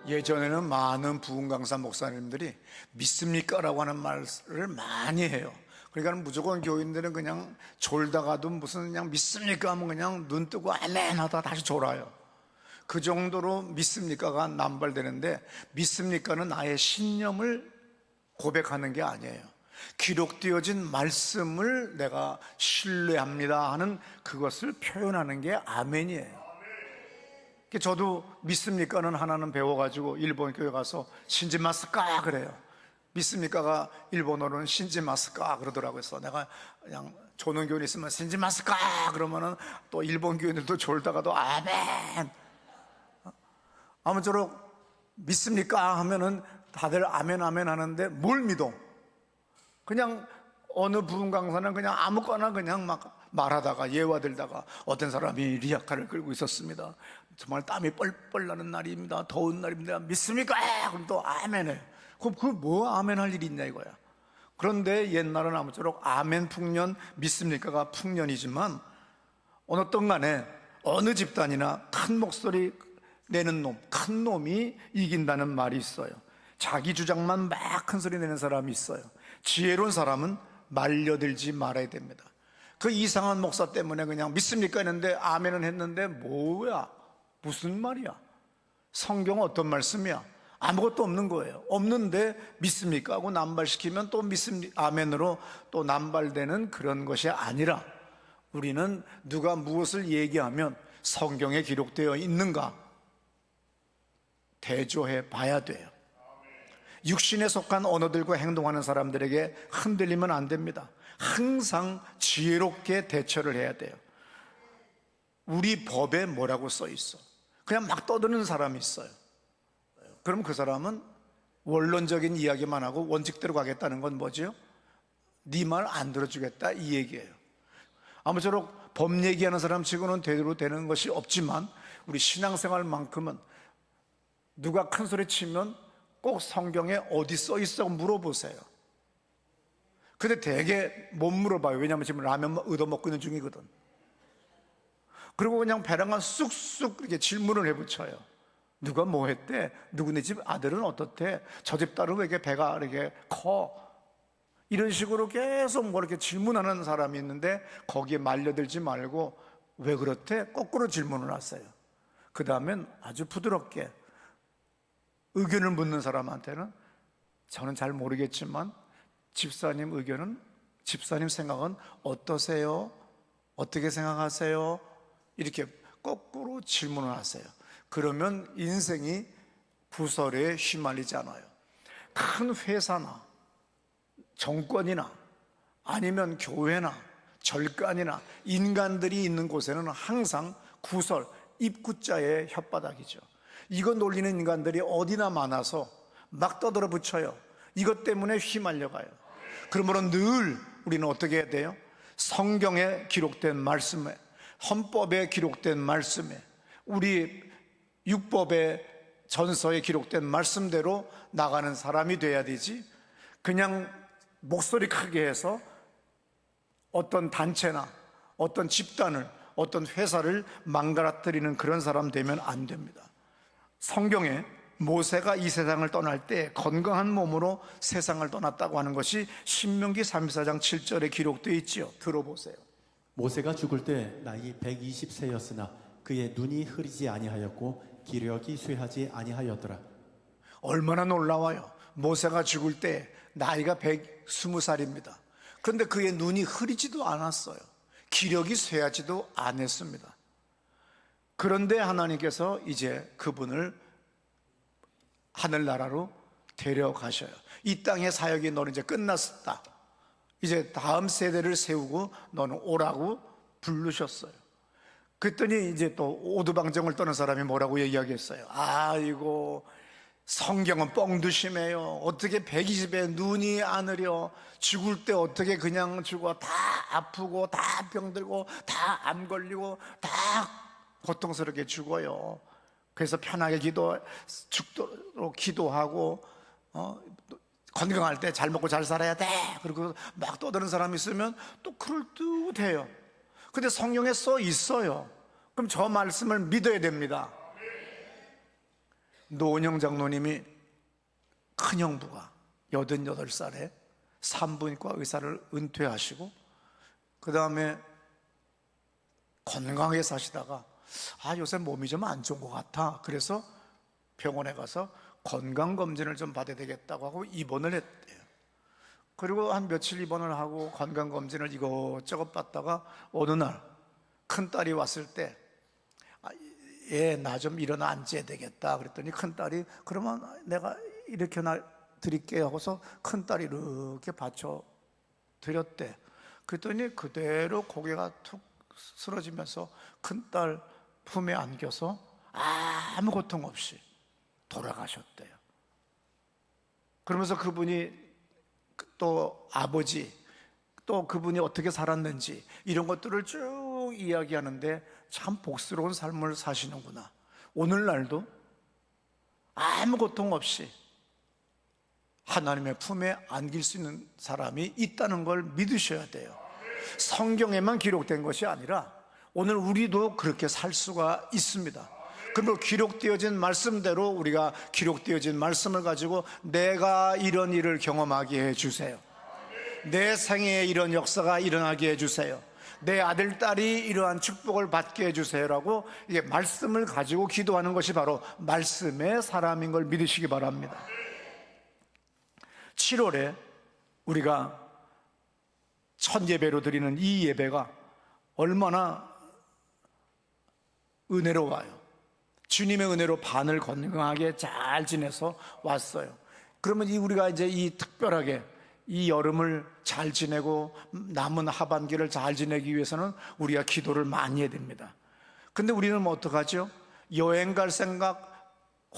예전에는 많은 부흥 강사 목사님들이 믿습니까? 라고 하는 말을 많이 해요. 그러니까 무조건 교인들은 그냥 졸다가도 무슨 그냥 믿습니까? 하면 그냥 눈 뜨고 아멘 하다 다시 졸아요. 그 정도로 믿습니까가 남발되는데, 믿습니까는 아예 신념을 고백하는 게 아니에요. 기록되어진 말씀을 내가 신뢰합니다 하는 그것을 표현하는 게 아멘이에요. 저도 믿습니까는 하나는 배워가지고 일본 교회 가서 신지마스까 그래요. 믿습니까가 일본어로는 신지마스까 그러더라고요. 그래서 내가 그냥 조는 교인 있으면 신지마스까 그러면은 또 일본 교인들도 졸다가도 아멘. 아무쪼록 믿습니까 하면은 다들 아멘 아멘 하는데 뭘 믿어? 그냥 어느 부흥 강사는 그냥 아무거나 그냥 막 말하다가 예화들다가 어떤 사람이 리아카를 끌고 있었습니다. 정말 땀이 뻘뻘 나는 날입니다. 더운 날입니다. 믿습니까? 그럼 또 아멘해. 그럼 그 뭐 아멘 할 일이 있냐 이거야. 그런데 옛날은 아무쪼록 아멘 풍년 믿습니까가 풍년이지만, 어느 떤 간에 어느 집단이나 큰 목소리 내는 놈, 큰 놈이 이긴다는 말이 있어요. 자기 주장만 막 큰 소리 내는 사람이 있어요. 지혜로운 사람은 말려들지 말아야 됩니다. 그 이상한 목사 때문에 그냥 믿습니까 했는데 아멘은 했는데 뭐야? 무슨 말이야? 성경 어떤 말씀이야? 아무것도 없는 거예요. 없는데 믿습니까 하고 남발시키면 또 아멘으로 또 남발되는 그런 것이 아니라, 우리는 누가 무엇을 얘기하면 성경에 기록되어 있는가 대조해 봐야 돼요. 육신에 속한 언어들과 행동하는 사람들에게 흔들리면 안 됩니다. 항상 지혜롭게 대처를 해야 돼요. 우리 법에 뭐라고 써 있어? 그냥 막 떠드는 사람이 있어요. 그럼 그 사람은 원론적인 이야기만 하고 원칙대로 가겠다는 건 뭐죠? 네 말 안 들어주겠다 이 얘기예요. 아무쪼록 법 얘기하는 사람 치고는 제대로 되는 것이 없지만, 우리 신앙생활만큼은 누가 큰 소리 치면 꼭 성경에 어디 써 있어 물어보세요. 근데 되게 못 물어봐요. 왜냐하면 지금 라면 얻어먹고 있는 중이거든. 그리고 그냥 배랑간 쑥쑥 이렇게 질문을 해붙여요. 누가 뭐 했대? 누구네 집 아들은 어떻대? 저 집 딸은 왜 이렇게 배가 이렇게 커? 이런 식으로 계속 뭐 이렇게 질문하는 사람이 있는데, 거기에 말려들지 말고 왜 그렇대? 거꾸로 질문을 하세요. 그 다음엔 아주 부드럽게 의견을 묻는 사람한테는, 저는 잘 모르겠지만 집사님 의견은, 집사님 생각은 어떠세요? 어떻게 생각하세요? 이렇게 거꾸로 질문을 하세요. 그러면 인생이 부설에 휘말리지 않아요. 큰 회사나 정권이나 아니면 교회나 절간이나 인간들이 있는 곳에는 항상 구설, 입구자의 혓바닥이죠. 이거 놀리는 인간들이 어디나 많아서 막 떠들어 붙여요. 이것 때문에 휘말려가요. 그러므로 늘 우리는 어떻게 해야 돼요? 성경에 기록된 말씀에, 헌법에 기록된 말씀에, 우리 율법의 전서에 기록된 말씀대로 나가는 사람이 돼야 되지, 그냥 목소리 크게 해서 어떤 단체나 어떤 집단을, 어떤 회사를 망가뜨리는 그런 사람 되면 안 됩니다. 성경에 모세가 이 세상을 떠날 때 건강한 몸으로 세상을 떠났다고 하는 것이 신명기 34장 7절에 기록되어 있지요. 들어보세요. 모세가 죽을 때 나이 120세였으나 그의 눈이 흐리지 아니하였고 기력이 쇠하지 아니하였더라. 얼마나 놀라워요. 모세가 죽을 때 나이가 120살입니다. 그런데 그의 눈이 흐리지도 않았어요. 기력이 쇠하지도 않았습니다. 그런데 하나님께서 이제 그분을 하늘나라로 데려가셔요. 이 땅의 사역이 너는 이제 끝났다. 이제 다음 세대를 세우고 너는 오라고 부르셨어요. 그랬더니 이제 또 오두방정을 떠는 사람이 뭐라고 얘기하겠어요? 아이고, 성경은 뻥두심해요. 어떻게 120에 눈이 안 흐려? 죽을 때 어떻게 그냥 죽어? 다 아프고 다 병들고 다 암 걸리고 다 고통스럽게 죽어요. 그래서 편하게 죽도록 기도하고 건강할 때 잘 먹고 잘 살아야 돼. 그리고 막 떠드는 사람이 있으면 또 그럴듯해요. 근데 성경에 써 있어요. 그럼 저 말씀을 믿어야 됩니다. 노은영 장로님이 큰 형부가 88살에 산부인과 의사를 은퇴하시고 그 다음에 건강하게 사시다가 요새 몸이 좀 안 좋은 것 같아. 그래서 병원에 가서 건강검진을 좀 받아야 되겠다고 하고 입원을 했대요. 그리고 한 며칠 입원을 하고 건강검진을 이것저것 받다가 어느 날 큰딸이 왔을 때 나 좀 일어나 앉아야 되겠다 그랬더니 큰딸이 그러면 내가 이렇게 드릴게 하고서 큰딸이 이렇게 받쳐 드렸대. 그랬더니 그대로 고개가 툭 쓰러지면서 큰딸 품에 안겨서 아무 고통 없이 돌아가셨대요. 그러면서 그분이 또 아버지, 또 그분이 어떻게 살았는지 이런 것들을 쭉 이야기하는데 참 복스러운 삶을 사시는구나. 오늘날도 아무 고통 없이 하나님의 품에 안길 수 있는 사람이 있다는 걸 믿으셔야 돼요. 성경에만 기록된 것이 아니라 오늘 우리도 그렇게 살 수가 있습니다. 그리고 기록되어진 말씀대로 우리가 기록되어진 말씀을 가지고 내가 이런 일을 경험하게 해주세요. 내 생애에 이런 역사가 일어나게 해주세요. 내 아들, 딸이 이러한 축복을 받게 해주세요라고 이게 말씀을 가지고 기도하는 것이 바로 말씀의 사람인 걸 믿으시기 바랍니다. 7월에 우리가 첫 예배로 드리는 이 예배가 얼마나 은혜로워요. 주님의 은혜로 반을 건강하게 잘 지내서 왔어요. 그러면 우리가 이제 이 특별하게 이 여름을 잘 지내고 남은 하반기를 잘 지내기 위해서는 우리가 기도를 많이 해야 됩니다. 근데 우리는 뭐 어떡하죠? 여행 갈 생각,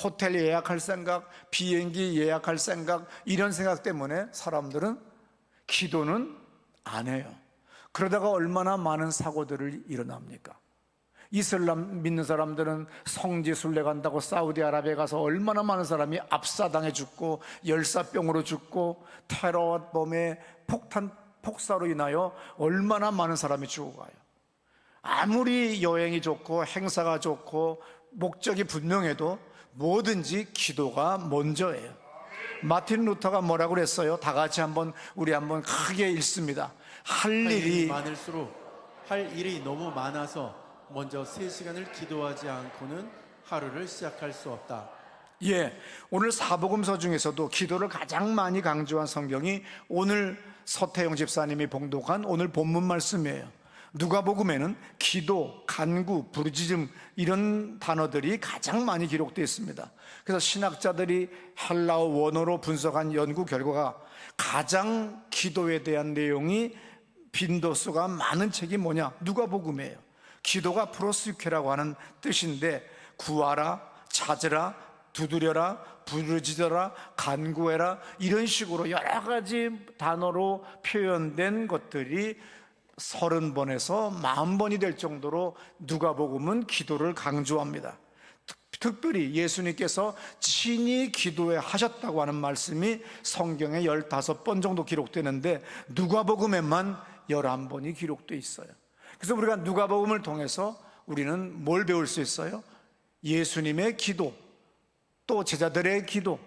호텔 예약할 생각, 비행기 예약할 생각, 이런 생각 때문에 사람들은 기도는 안 해요. 그러다가 얼마나 많은 사고들을 일어납니까? 이슬람 믿는 사람들은 성지 순례 간다고 사우디아라비아에 가서 얼마나 많은 사람이 압사당해 죽고 열사병으로 죽고 테러범의 폭사로 인하여 얼마나 많은 사람이 죽어가요. 아무리 여행이 좋고 행사가 좋고 목적이 분명해도 뭐든지 기도가 먼저예요. 마틴 루터가 뭐라고 그랬어요? 다 같이 우리 한번 크게 읽습니다. 할 일이 많을수록 할 일이 너무 많아서 먼저 3시간을 기도하지 않고는 하루를 시작할 수 없다. 오늘 사복음서 중에서도 기도를 가장 많이 강조한 성경이 오늘 서태영 집사님이 봉독한 오늘 본문 말씀이에요. 누가복음에는 기도, 간구, 부르짖음 이런 단어들이 가장 많이 기록되어 있습니다. 그래서 신학자들이 헬라어 원어로 분석한 연구 결과가 가장 기도에 대한 내용이 빈도수가 많은 책이 뭐냐? 누가복음이에요. 기도가 프로스유케라고 하는 뜻인데 구하라, 찾으라, 두드려라, 부르짖어라, 간구해라 이런 식으로 여러 가지 단어로 표현된 것들이 30번에서 40번이 될 정도로 누가복음은 기도를 강조합니다. 특별히 예수님께서 친히 기도해 하셨다고 하는 말씀이 성경에 15번 정도 기록되는데 누가복음에만 11번이 기록되어 있어요. 그래서 우리가 누가복음을 통해서 우리는 뭘 배울 수 있어요? 예수님의 기도, 또 제자들의 기도,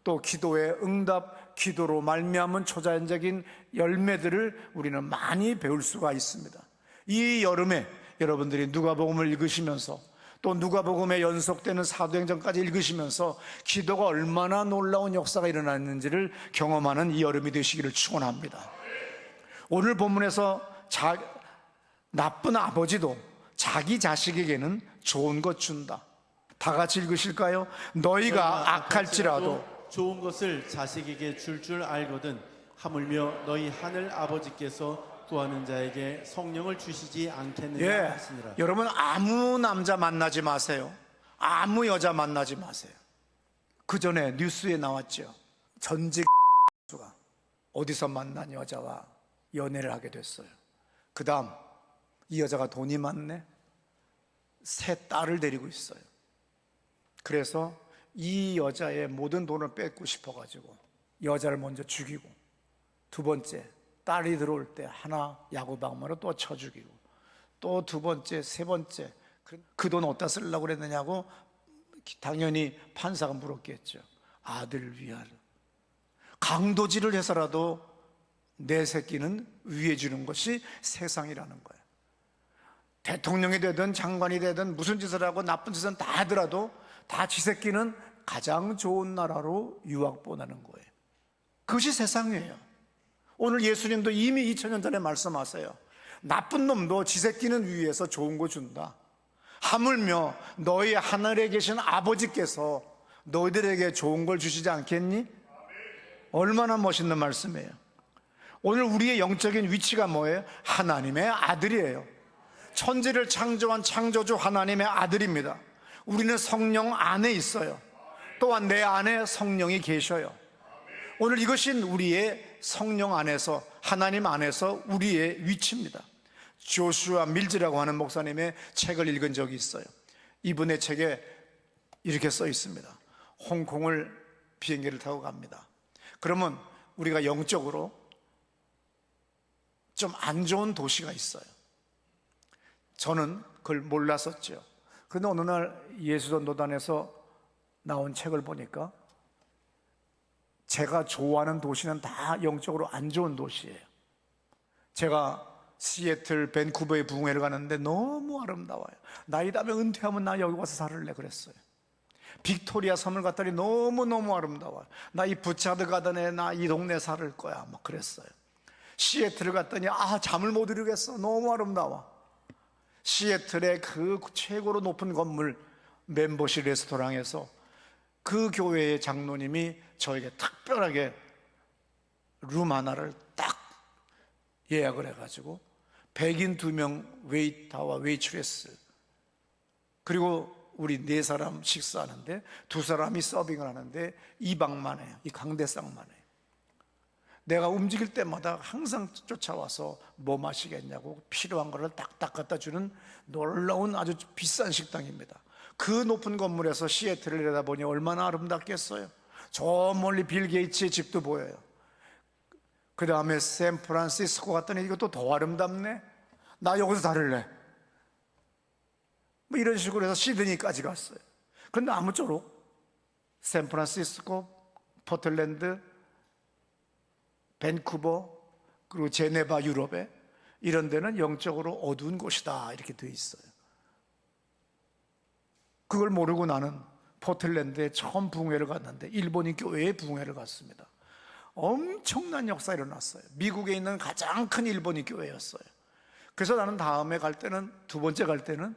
또 기도의 응답, 기도로 말미암은 초자연적인 열매들을 우리는 많이 배울 수가 있습니다. 이 여름에 여러분들이 누가복음을 읽으시면서 또 누가복음에 연속되는 사도행전까지 읽으시면서 기도가 얼마나 놀라운 역사가 일어났는지를 경험하는 이 여름이 되시기를 축원합니다. 오늘 본문에서 나쁜 아버지도 자기 자식에게는 좋은 것 준다. 다 같이 읽으실까요? 너희가 악할지라도 좋은 것을 자식에게 줄 알거든 하물며 너희 하늘 아버지께서 구하는 자에게 성령을 주시지 않겠느냐 하시니라. 여러분 아무 남자 만나지 마세요. 아무 여자 만나지 마세요. 그 전에 뉴스에 나왔죠. 전직 가 어디서 만난 여자와 연애를 하게 됐어요. 그 다음 이 여자가 돈이 많네. 3 딸을 데리고 있어요. 그래서 이 여자의 모든 돈을 뺏고 싶어가지고 여자를 먼저 죽이고, 2번째 딸이 들어올 때 하나 야구방망이로 또 쳐 죽이고, 또 2번째, 3번째 그 돈 어디다 쓰려고 그랬느냐고 당연히 판사가 물었겠죠. 아들을 위하여 강도질을 해서라도 내 새끼는 위해 주는 것이 세상이라는 거예요. 대통령이 되든 장관이 되든 무슨 짓을 하고 나쁜 짓은 다 하더라도 다 지 새끼는 가장 좋은 나라로 유학 보내는 거예요. 그것이 세상이에요. 오늘 예수님도 이미 2000년 전에 말씀하세요. 나쁜 놈도 지 새끼는 위해서 좋은 거 준다. 하물며 너희 하늘에 계신 아버지께서 너희들에게 좋은 걸 주시지 않겠니? 얼마나 멋있는 말씀이에요. 오늘 우리의 영적인 위치가 뭐예요? 하나님의 아들이에요. 천지를 창조한 창조주 하나님의 아들입니다. 우리는 성령 안에 있어요. 또한 내 안에 성령이 계셔요. 오늘 이것이 우리의 성령 안에서, 하나님 안에서 우리의 위치입니다. 조슈아 밀즈라고 하는 목사님의 책을 읽은 적이 있어요. 이분의 책에 이렇게 써 있습니다. 홍콩을 비행기를 타고 갑니다. 그러면 우리가 영적으로 좀 안 좋은 도시가 있어요. 저는 그걸 몰랐었죠. 그런데 어느 날 예수전도단에서 나온 책을 보니까 제가 좋아하는 도시는 다 영적으로 안 좋은 도시예요. 제가 시애틀, 밴쿠버에 부흥회를 가는데 너무 아름다워요. 나이 다음에 은퇴하면 나 여기 와서 살을래 그랬어요. 빅토리아 섬을 갔더니 너무너무 아름다워요. 나 이 부차드 가든에 나 이 동네 살을 거야 막 그랬어요. 시애틀을 갔더니 잠을 못 이루겠어. 너무 아름다워. 시애틀의 그 최고로 높은 건물 멤버십 레스토랑에서 그 교회의 장로님이 저에게 특별하게 룸 하나를 딱 예약을 해가지고 백인 2명 웨이터와 웨이트레스 그리고 우리 4사람 식사하는데 2사람이 서빙을 하는데 2박만 해요. 이 강대상만 해요. 내가 움직일 때마다 항상 쫓아와서 뭐 마시겠냐고 필요한 거를 딱딱 갖다 주는 놀라운 아주 비싼 식당입니다. 그 높은 건물에서 시애틀을 내다보니 얼마나 아름답겠어요. 저 멀리 빌 게이츠의 집도 보여요. 그 다음에 샌프란시스코 갔더니 이것도 더 아름답네. 나 여기서 살을래. 뭐 이런 식으로 해서 시드니까지 갔어요. 그런데 아무쪼록 샌프란시스코, 포틀랜드, 밴쿠버, 그리고 제네바 유럽에 이런 데는 영적으로 어두운 곳이다 이렇게 되어 있어요. 그걸 모르고 나는 포틀랜드에 처음 부흥회를 갔는데 일본인 교회에 부흥회를 갔습니다. 엄청난 역사 일어났어요. 미국에 있는 가장 큰 일본인 교회였어요. 그래서 나는 다음에 갈 때는, 2번째 갈 때는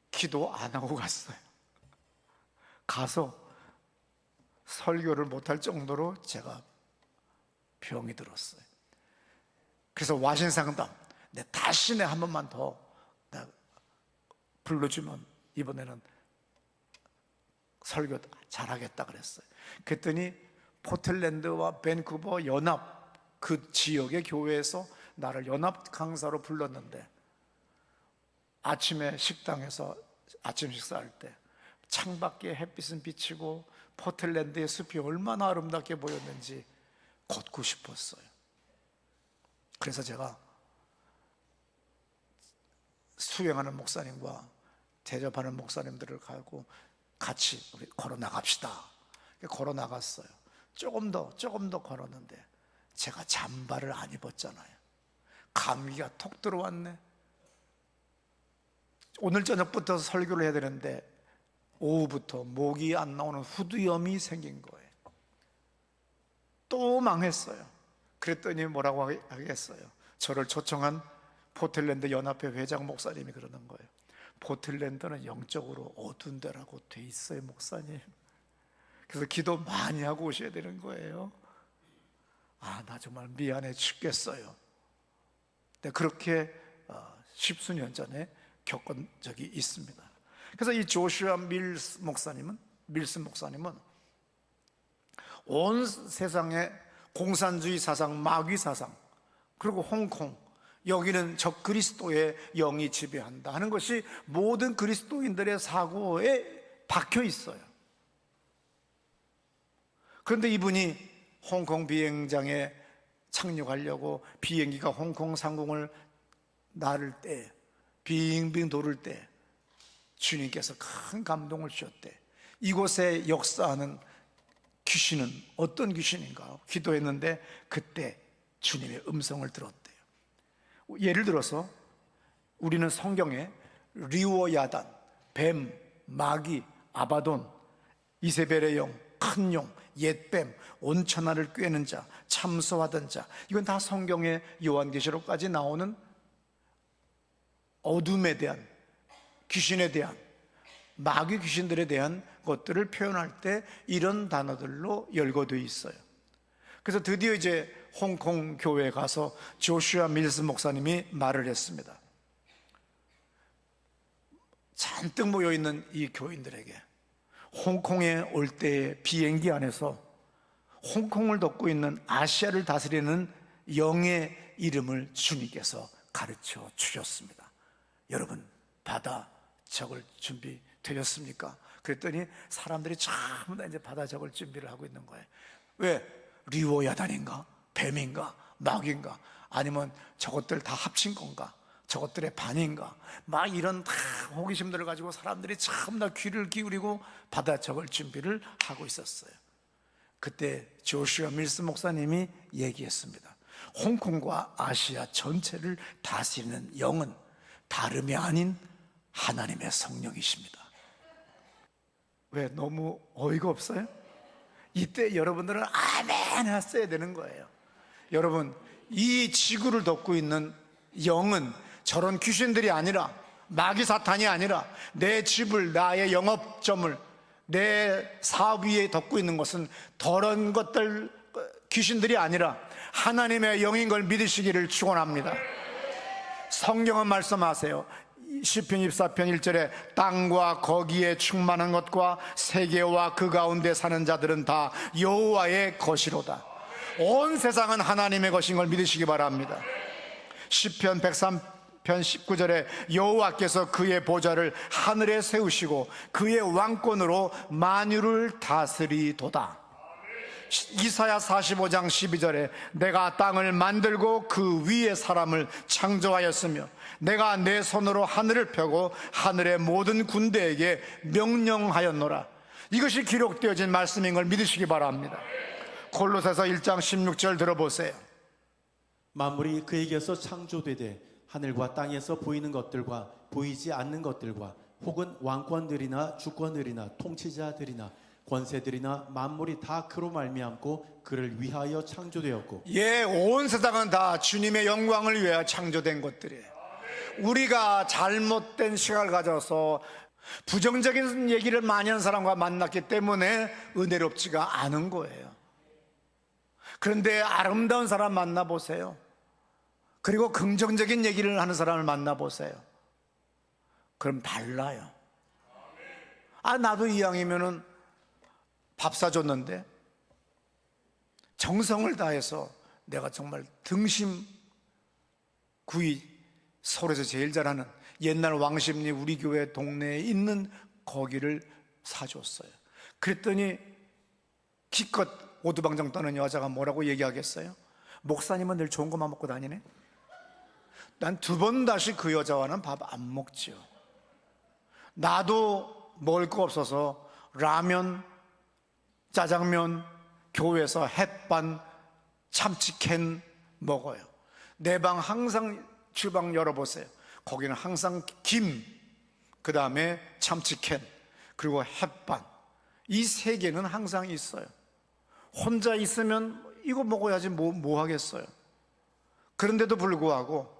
기도 안 하고 갔어요. 가서 설교를 못할 정도로 제가 병이 들었어요. 그래서 와신상담 다시 한 번만 더 불러주면 이번에는 설교 잘하겠다 그랬어요. 그랬더니 포틀랜드와 밴쿠버 연합 그 지역의 교회에서 나를 연합 강사로 불렀는데 아침에 식당에서 아침 식사할 때 창밖에 햇빛은 비치고 포틀랜드의 숲이 얼마나 아름답게 보였는지 걷고 싶었어요. 그래서 제가 수행하는 목사님과 대접하는 목사님들을 가고 같이 우리 걸어 나갑시다. 걸어 나갔어요. 조금 더 걸었는데 제가 잠바를 안 입었잖아요. 감기가 톡 들어왔네. 오늘 저녁부터 설교를 해야 되는데 오후부터 목이 안 나오는 후두염이 생긴 거예요. 또 망했어요. 그랬더니 뭐라고 하겠어요? 저를 초청한 포틀랜드 연합회 회장 목사님이 그러는 거예요. 포틀랜드는 영적으로 어두운 데라고 돼 있어요, 목사님. 그래서 기도 많이 하고 오셔야 되는 거예요. 나 정말 미안해 죽겠어요. 근데 그렇게 10수년 전에 겪은 적이 있습니다. 그래서 이 조슈아 밀스 목사님은 온 세상의 공산주의 사상, 마귀 사상, 그리고 홍콩, 여기는 적그리스도의 영이 지배한다 하는 것이 모든 그리스도인들의 사고에 박혀 있어요. 그런데 이분이 홍콩 비행장에 착륙하려고 비행기가 홍콩 상공을 나를 때, 빙빙 도를 때 주님께서 큰 감동을 주셨대. 이곳에 역사하는 귀신은 어떤 귀신인가 기도했는데 그때 주님의 음성을 들었대요. 예를 들어서 우리는 성경에 리오야단, 뱀, 마귀, 아바돈, 이세벨의 영, 큰 용, 옛뱀, 온천하를 꿰는 자, 참소하던 자, 이건 다 성경의 요한계시록까지 나오는 어둠에 대한, 귀신에 대한, 마귀 귀신들에 대한 것들을 표현할 때 이런 단어들로 열거되어 있어요. 그래서 드디어 이제 홍콩 교회에 가서 조슈아 밀스 목사님이 말을 했습니다. 잔뜩 모여있는 이 교인들에게 홍콩에 올 때의 비행기 안에서 홍콩을 덮고 있는 아시아를 다스리는 영의 이름을 주님께서 가르쳐 주셨습니다. 여러분, 받아 적을 준비 되셨습니까? 그랬더니 사람들이 전부 다 이제 받아 적을 준비를 하고 있는 거예요. 왜? 리오야단인가? 뱀인가? 마귀인가? 아니면 저것들 다 합친 건가? 저것들의 반인가? 막 이런 다 호기심들을 가지고 사람들이 전부 다 귀를 기울이고 받아 적을 준비를 하고 있었어요. 그때 조슈아 밀스 목사님이 얘기했습니다. 홍콩과 아시아 전체를 다스리는 영은 다름이 아닌 하나님의 성령이십니다. 왜? 너무 어이가 없어요? 이때 여러분들은 아멘 했어야 되는 거예요. 여러분, 이 지구를 덮고 있는 영은 저런 귀신들이 아니라, 마귀 사탄이 아니라, 내 집을, 나의 영업점을, 내 사업 위에 덮고 있는 것은 저런 것들, 귀신들이 아니라 하나님의 영인 걸 믿으시기를 축원합니다. 성경은 말씀하세요. 시편 24편 1절에 땅과 거기에 충만한 것과 세계와 그 가운데 사는 자들은 다 여호와의 것이로다. 온 세상은 하나님의 것인 걸 믿으시기 바랍니다. 시편 103편 19절에 여호와께서 그의 보좌를 하늘에 세우시고 그의 왕권으로 만유를 다스리도다. 이사야 45장 12절에 내가 땅을 만들고 그 위에 사람을 창조하였으며 내가 내 손으로 하늘을 펴고 하늘의 모든 군대에게 명령하였노라. 이것이 기록되어진 말씀인 걸 믿으시기 바랍니다. 골로새서 1장 16절 들어보세요. 만물이 그에게서 창조되되 하늘과 땅에서 보이는 것들과 보이지 않는 것들과 혹은 왕권들이나 주권들이나 통치자들이나 권세들이나 만물이 다 그로 말미암고 그를 위하여 창조되었고. 예, 온 세상은 다 주님의 영광을 위하여 창조된 것들이에요. 우리가 잘못된 시각을 가져서 부정적인 얘기를 많이 하는 사람과 만났기 때문에 은혜롭지가 않은 거예요. 그런데 아름다운 사람 만나보세요. 그리고 긍정적인 얘기를 하는 사람을 만나보세요. 그럼 달라요. 아, 나도 이왕이면은 밥 사줬는데 정성을 다해서 내가 정말 등심 구이 서울에서 제일 잘하는 옛날 왕십리 우리 교회 동네에 있는 거기를 사줬어요. 그랬더니 기껏 오두방정 떠는 여자가 뭐라고 얘기하겠어요? 목사님은 늘 좋은 것만 먹고 다니네? 난 두 번 다시 그 여자와는 밥 안 먹지요. 나도 먹을 거 없어서 라면, 짜장면, 교회에서 햇반, 참치캔 먹어요. 내 방 항상 주방 열어보세요. 거기는 항상 김, 그 다음에 참치캔, 그리고 햇반, 이 세 개는 항상 있어요. 혼자 있으면 이거 먹어야지 뭐 하겠어요. 그런데도 불구하고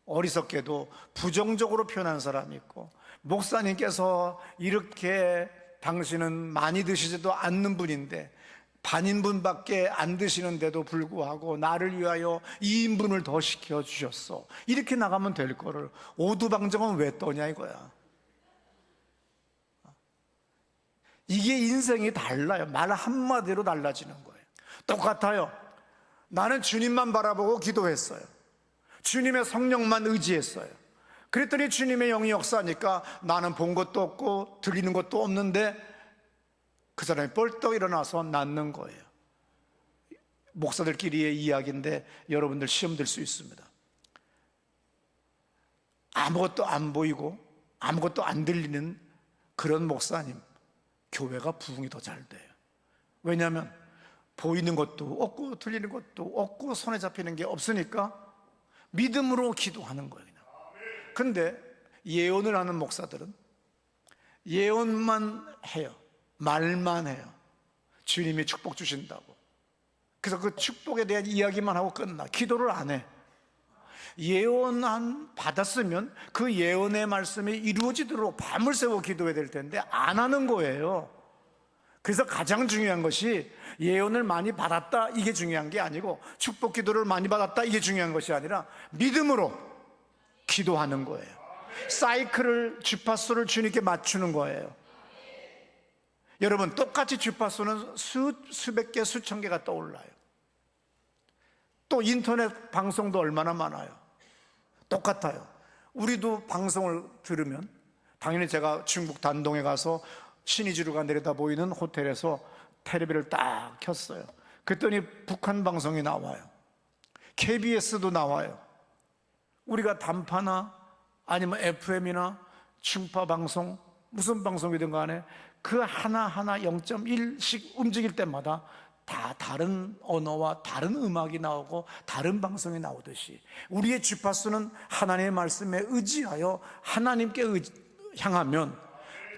어리석게도 부정적으로 표현한 사람이 있고, 목사님께서 이렇게 당신은 많이 드시지도 않는 분인데 반인분밖에 안 드시는데도 불구하고 나를 위하여 2인분을 더 시켜주셨어, 이렇게 나가면 될 거를 오두방정은 왜 떠냐 이거야. 이게 인생이 달라요. 말 한마디로 달라지는 거예요. 똑같아요. 나는 주님만 바라보고 기도했어요. 주님의 성령만 의지했어요. 그랬더니 주님의 영이 역사하니까 나는 본 것도 없고 들리는 것도 없는데 그 사람이 벌떡 일어나서 낫는 거예요. 목사들끼리의 이야기인데 여러분들 시험 들 수 있습니다. 아무것도 안 보이고 아무것도 안 들리는 그런 목사님, 교회가 부흥이 더 잘 돼요. 왜냐하면 보이는 것도 없고 들리는 것도 없고 손에 잡히는 게 없으니까 믿음으로 기도하는 거예요. 그냥. 근데 예언을 하는 목사들은 예언만 해요. 말만 해요. 주님이 축복 주신다고. 그래서 그 축복에 대한 이야기만 하고 끝나. 기도를 안 해. 예언 받았으면 그 예언의 말씀이 이루어지도록 밤을 새워 기도해야 될 텐데 안 하는 거예요. 그래서 가장 중요한 것이 예언을 많이 받았다 이게 중요한 게 아니고 축복 기도를 많이 받았다 이게 중요한 것이 아니라 믿음으로 기도하는 거예요. 사이클을, 주파수를 주님께 맞추는 거예요. 여러분, 똑같이 주파수는 수백 개, 수천 개가 떠올라요. 또 인터넷 방송도 얼마나 많아요. 똑같아요. 우리도 방송을 들으면 당연히 제가 중국 단동에 가서 신의주루가 내려다 보이는 호텔에서 텔레비를 딱 켰어요. 그랬더니 북한 방송이 나와요. KBS도 나와요. 우리가 단파나 아니면 FM이나 충파 방송, 무슨 방송이든 간에 그 하나하나 0.1씩 움직일 때마다 다 다른 언어와 다른 음악이 나오고 다른 방송이 나오듯이 우리의 주파수는 하나님의 말씀에 의지하여 하나님께 향하면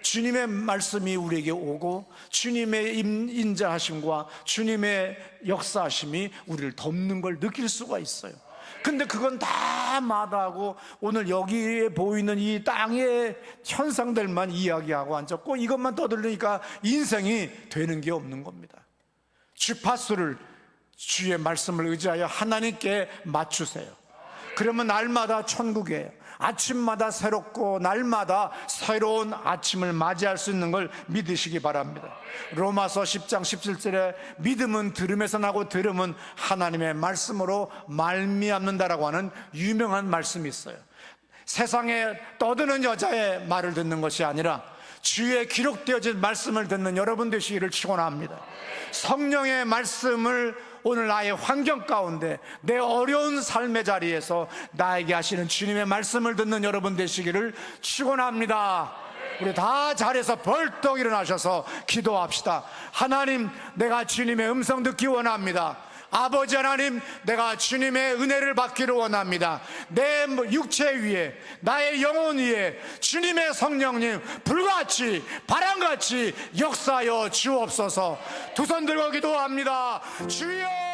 주님의 말씀이 우리에게 오고 주님의 인자하심과 주님의 역사하심이 우리를 덮는 걸 느낄 수가 있어요. 근데 그건 다 마다하고 오늘 여기에 보이는 이 땅의 현상들만 이야기하고 앉았고 이것만 떠들으니까 인생이 되는 게 없는 겁니다. 주파수를 주의 말씀을 의지하여 하나님께 맞추세요. 그러면 날마다 천국이에요. 아침마다 새롭고 날마다 새로운 아침을 맞이할 수 있는 걸 믿으시기 바랍니다. 로마서 10장 17절에 믿음은 들음에서 나고 들음은 하나님의 말씀으로 말미암는다라고 하는 유명한 말씀이 있어요. 세상에 떠드는 여자의 말을 듣는 것이 아니라 주의 기록되어진 말씀을 듣는 여러분 되시기를 축원합니다. 성령의 말씀을 오늘 나의 환경 가운데 내 어려운 삶의 자리에서 나에게 하시는 주님의 말씀을 듣는 여러분 되시기를 축원합니다. 우리 다 자리에서 벌떡 일어나셔서 기도합시다. 하나님, 내가 주님의 음성 듣기 원합니다. 아버지 하나님, 내가 주님의 은혜를 받기를 원합니다. 내 육체 위에, 나의 영혼 위에 주님의 성령님 불같이 바람같이 역사하여 주옵소서. 두 손 들고 기도합니다. 주여!